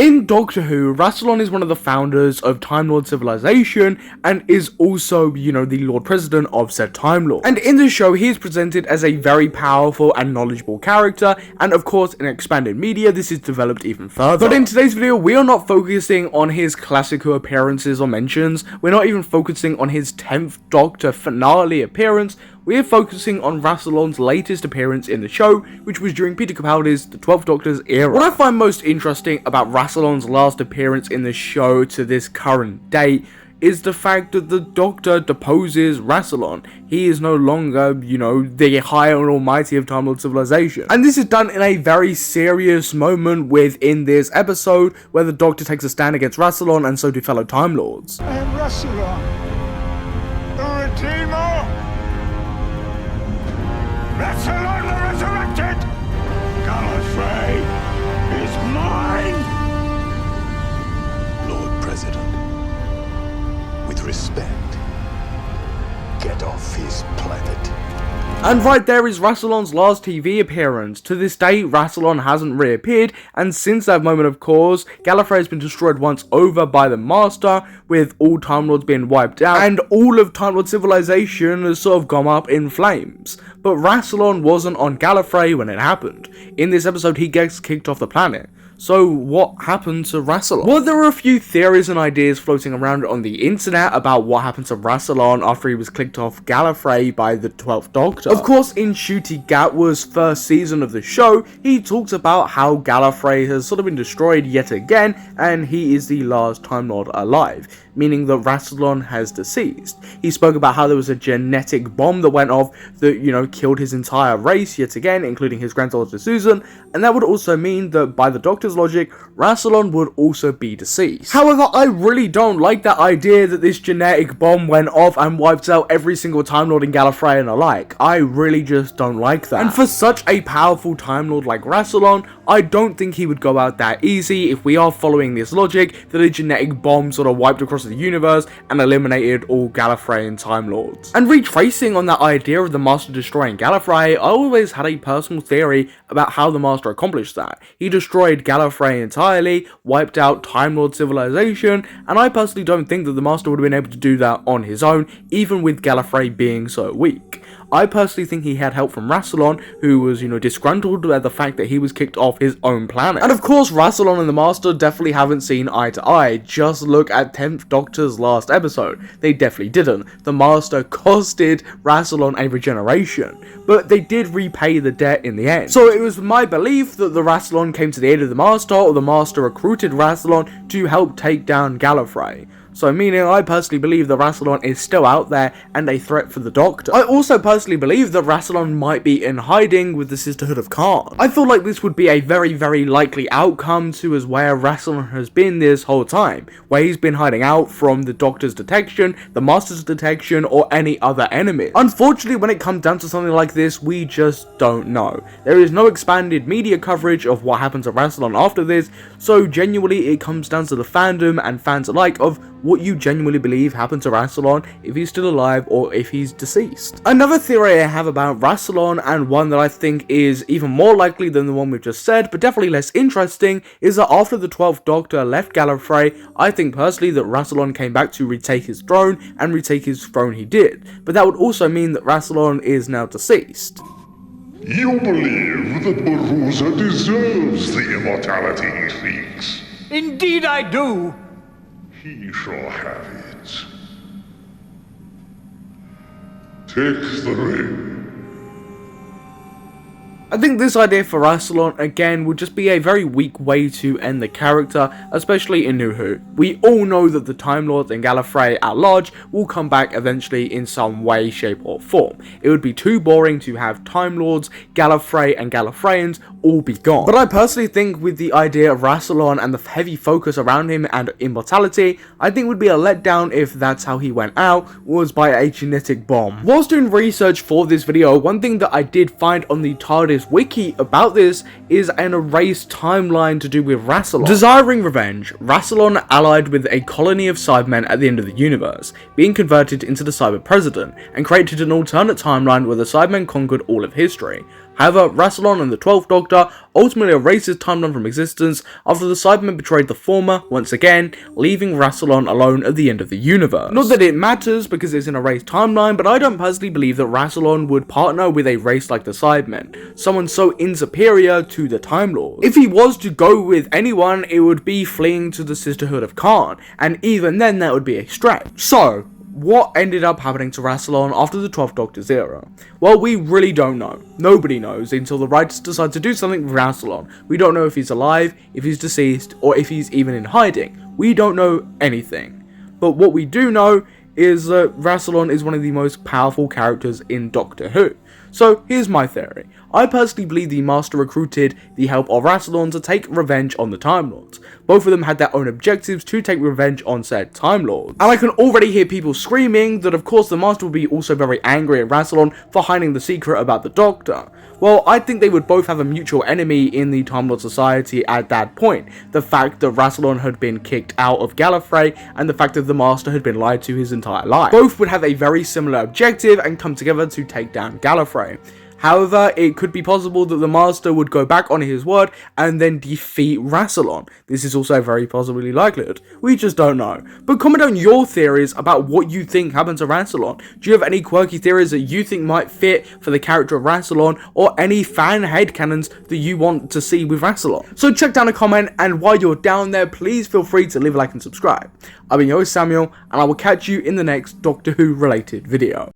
In Doctor Who, Rassilon is one of the founders of TimeLord civilization and is also, the Lord President of said TimeLord. And in the show, he is presented as a very powerful and knowledgeable character, and of course, in expanded media, this is developed even further. But in today's video, we are not focusing on his classic Who appearances or mentions, we're not even focusing on his 10th Doctor finale appearance, we are focusing on Rassilon's latest appearance in the show, which was during Peter Capaldi's The 12th Doctor's era. What I find most interesting about Rassilon's last appearance in the show to this current date is the fact that the Doctor deposes Rassilon. He is no longer, the high and almighty of Time Lord civilization. And this is done in a very serious moment within this episode, where the Doctor takes a stand against Rassilon, and so do fellow Time Lords. I am Rassilon, the Redeemer! Rassilon the Resurrected! Gallifrey is mine! Lord President, with respect, get off his planet. And right there is Rassilon's last TV appearance. To this day, Rassilon hasn't reappeared, and since that moment, of course, Gallifrey has been destroyed once over by the Master, with all Time Lords being wiped out, and all of Time Lord civilization has sort of gone up in flames. But Rassilon wasn't on Gallifrey when it happened. In this episode, he gets kicked off the planet. So what happened to Rassilon? Well, there are a few theories and ideas floating around on the internet about what happened to Rassilon after he was clicked off Gallifrey by the 12th Doctor. Of course, in Ncuti Gatwas' first season of the show, he talks about how Gallifrey has sort of been destroyed yet again, and he is the last Time Lord alive, meaning that Rassilon has deceased. He spoke about how there was a genetic bomb that went off that, killed his entire race yet again, including his granddaughter Susan, and that would also mean that by the Doctor's logic, Rassilon would also be deceased. However, I really don't like that idea that this genetic bomb went off and wiped out every single Time Lord in Gallifrey and alike. I really just don't like that. And for such a powerful Time Lord like Rassilon, I don't think he would go out that easy if we are following this logic that a genetic bomb sort of wiped across the universe and eliminated all Gallifreyan Time Lords. And retracing on that idea of the Master destroying Gallifrey, I always had a personal theory about how the Master accomplished that. He destroyed Gallifrey entirely, wiped out Time Lord civilization, and I personally don't think that the Master would have been able to do that on his own, even with Gallifrey being so weak. I personally think he had help from Rassilon, who was, disgruntled at the fact that he was kicked off his own planet. And of course, Rassilon and the Master definitely haven't seen eye to eye. Just look at 10th Doctor's last episode. They definitely didn't. The Master costed Rassilon a regeneration, but they did repay the debt in the end. So it was my belief that the Rassilon came to the aid of the Master, or the Master recruited Rassilon to help take down Gallifrey. So meaning I personally believe that Rassilon is still out there and a threat for the Doctor. I also personally believe that Rassilon might be in hiding with the Sisterhood of Khan. I feel like this would be a very, very likely outcome to as where Rassilon has been this whole time, where he's been hiding out from the Doctor's detection, the Master's detection, or any other enemy. Unfortunately, when it comes down to something like this, we just don't know. There is no expanded media coverage of what happens to Rassilon after this, so genuinely it comes down to the fandom and fans alike of what you genuinely believe happened to Rassilon, if he's still alive or if he's deceased. Another theory I have about Rassilon, and one that I think is even more likely than the one we've just said, but definitely less interesting, is that after the 12th Doctor left Gallifrey, I think personally that Rassilon came back to retake his throne, and retake his throne he did. But that would also mean that Rassilon is now deceased. You believe that Baruza deserves the immortality he seeks? Indeed I do! He shall have it. Take the ring. I think this idea for Rassilon, again, would just be a very weak way to end the character, especially in New Who. We all know that the Time Lords and Gallifrey at large will come back eventually in some way, shape or form. It would be too boring to have Time Lords, Gallifrey and Gallifreyans all be gone. But I personally think with the idea of Rassilon and the heavy focus around him and immortality, I think it would be a letdown if that's how he went out, was by a genetic bomb. Whilst doing research for this video, one thing that I did find on the TARDIS wiki about this is an erased timeline to do with Rassilon. Desiring revenge, Rassilon allied with a colony of Cybermen at the end of the universe, being converted into the Cyber President, and created an alternate timeline where the Cybermen conquered all of history. However, Rassilon and the 12th Doctor ultimately erased his timeline from existence after the Cybermen betrayed the former once again, leaving Rassilon alone at the end of the universe. Not that it matters because it's an erased timeline, but I don't personally believe that Rassilon would partner with a race like the Cybermen, someone so insuperior to the TimeLord. If he was to go with anyone, it would be fleeing to the Sisterhood of Khan, and even then that would be a stretch. So, what ended up happening to Rassilon after the 12th Doctor's era? Well, we really don't know. Nobody knows until the writers decide to do something with Rassilon. We don't know if he's alive, if he's deceased, or if he's even in hiding. We don't know anything. But what we do know is that Rassilon is one of the most powerful characters in Doctor Who. So here's my theory. I personally believe the Master recruited the help of Rassilon to take revenge on the Time Lords. Both of them had their own objectives to take revenge on said Time Lords. And I can already hear people screaming that of course the Master will be also very angry at Rassilon for hiding the secret about the Doctor. Well, I think they would both have a mutual enemy in the Time Lord Society at that point. The fact that Rassilon had been kicked out of Gallifrey and the fact that the Master had been lied to his entire life. Both would have a very similar objective and come together to take down Gallifrey. However, it could be possible that the Master would go back on his word and then defeat Rassilon. This is also very possibly likelihood. We just don't know. But comment down your theories about what you think happened to Rassilon. Do you have any quirky theories that you think might fit for the character of Rassilon, or any fan headcanons that you want to see with Rassilon? So check down a comment, and while you're down there, please feel free to leave a like and subscribe. I've been your host Samuel, and I will catch you in the next Doctor Who related video.